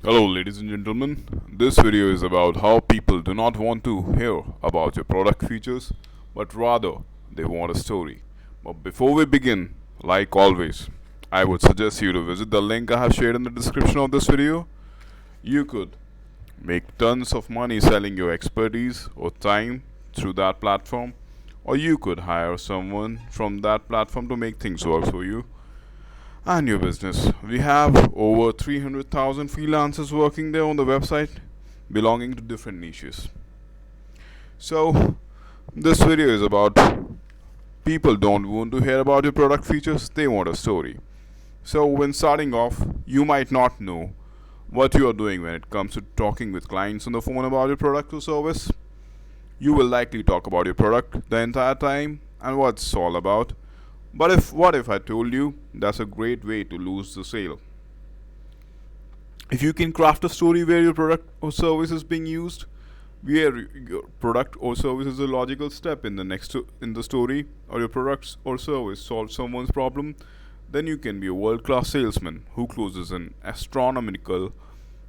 Hello, ladies and gentlemen. This video is about how people do not want to hear about your product features, but rather they want a story. But before we begin, like always, I would suggest you to visit the link I have shared in the description of this video. You could make tons of money selling your expertise or time through that platform, or you could hire someone from that platform to make things work for you and your business. We have over 300,000 freelancers working there on the website belonging to different niches. So, this video is about people don't want to hear about your product features, they want a story. So, when starting off, you might not know what you are doing when it comes to talking with clients on the phone about your product or service. You will likely talk about your product the entire time and what it's all about. But what if I told you that's a great way to lose the sale? If you can craft a story where your product or service is being used, where your product or service is a logical step in the story, or your products or service solves someone's problem, then you can be a world-class salesman who closes an astronomical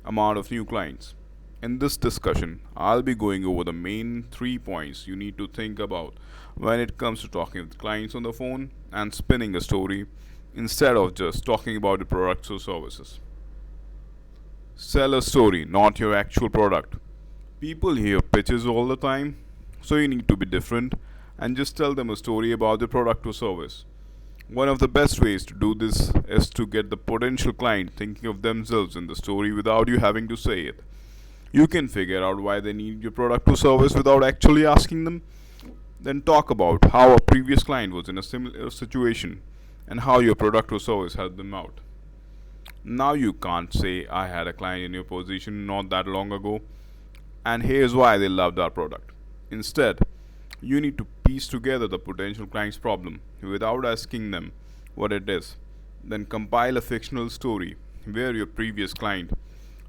amount of new clients. In this discussion, I'll be going over the main 3 points you need to think about when it comes to talking with clients on the phone and spinning a story instead of just talking about the products or services. Sell a story, not your actual product. People hear pitches all the time, so you need to be different and just tell them a story about the product or service. One of the best ways to do this is to get the potential client thinking of themselves in the story without you having to say it. You can figure out why they need your product or service without actually asking them. Then talk about how a previous client was in a similar situation and how your product or service helped them out. Now you can't say I had a client in your position not that long ago and here's why they loved our product. Instead, you need to piece together the potential client's problem without asking them what it is. Then compile a fictional story where your previous client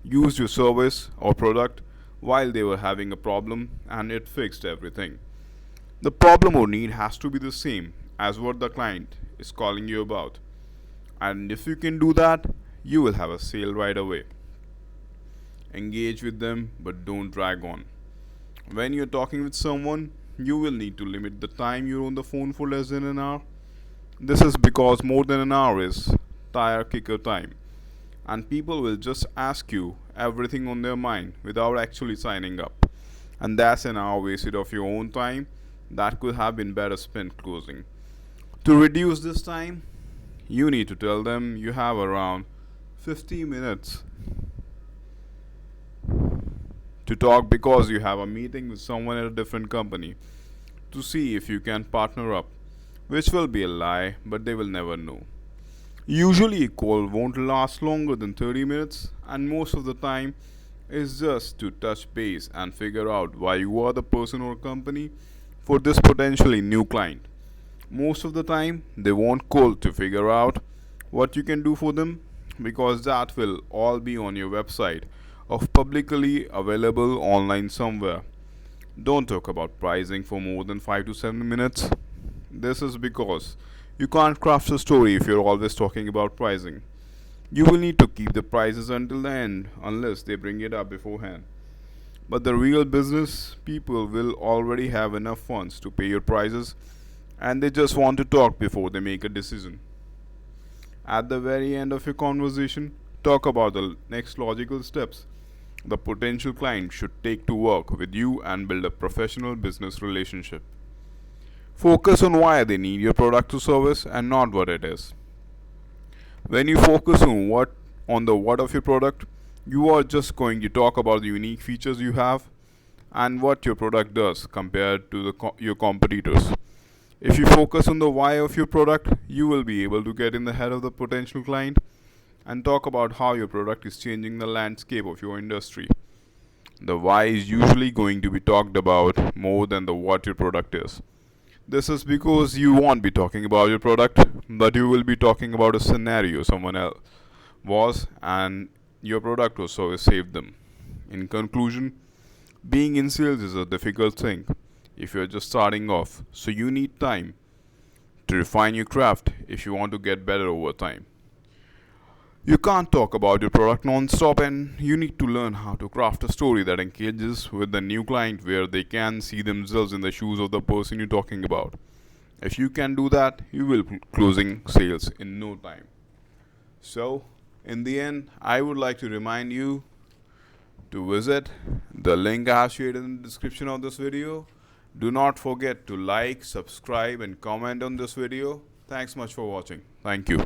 used your service or product while they were having a problem and it fixed everything. The problem or need has to be the same as what the client is calling you about. And if you can do that, you will have a sale right away. Engage with them, but don't drag on. When you're talking with someone, you will need to limit the time you're on the phone for less than an hour. This is because more than an hour is tire kicker time, and people will just ask you everything on their mind without actually signing up. And that's an hour wasted of your own time that could have been better spent closing. To reduce this time, you need to tell them you have around 50 minutes to talk because you have a meeting with someone at a different company to see if you can partner up, which will be a lie, but they will never know. Usually, a call won't last longer than 30 minutes, and most of the time is just to touch base and figure out why you are the person or company for this potentially new client. Most of the time, they won't call to figure out what you can do for them because that will all be on your website of publicly available online somewhere. Don't talk about pricing for more than 5 to 7 minutes. This is because you can't craft a story if you're always talking about pricing. You will need to keep the prices until the end unless they bring it up beforehand. But the real business people will already have enough funds to pay your prices and they just want to talk before they make a decision. At the very end of your conversation, talk about the next logical steps the potential client should take to work with you and build a professional business relationship. Focus on why they need your product or service and not what it is. When you focus on the what of your product, you are just going to talk about the unique features you have and what your product does compared to your competitors. If you focus on the why of your product, you will be able to get in the head of the potential client and talk about how your product is changing the landscape of your industry. The why is usually going to be talked about more than the what your product is. This is because you won't be talking about your product, but you will be talking about a scenario someone else was and your product or service saved them. In conclusion, being in sales is a difficult thing if you're just starting off, so you need time to refine your craft if you want to get better over time. You can't talk about your product non-stop, and you need to learn how to craft a story that engages with the new client where they can see themselves in the shoes of the person you're talking about. If you can do that, you will be closing sales in no time. So, in the end, I would like to remind you to visit the link I have shared in the description of this video. Do not forget to like, subscribe, and comment on this video. Thanks much for watching. Thank you.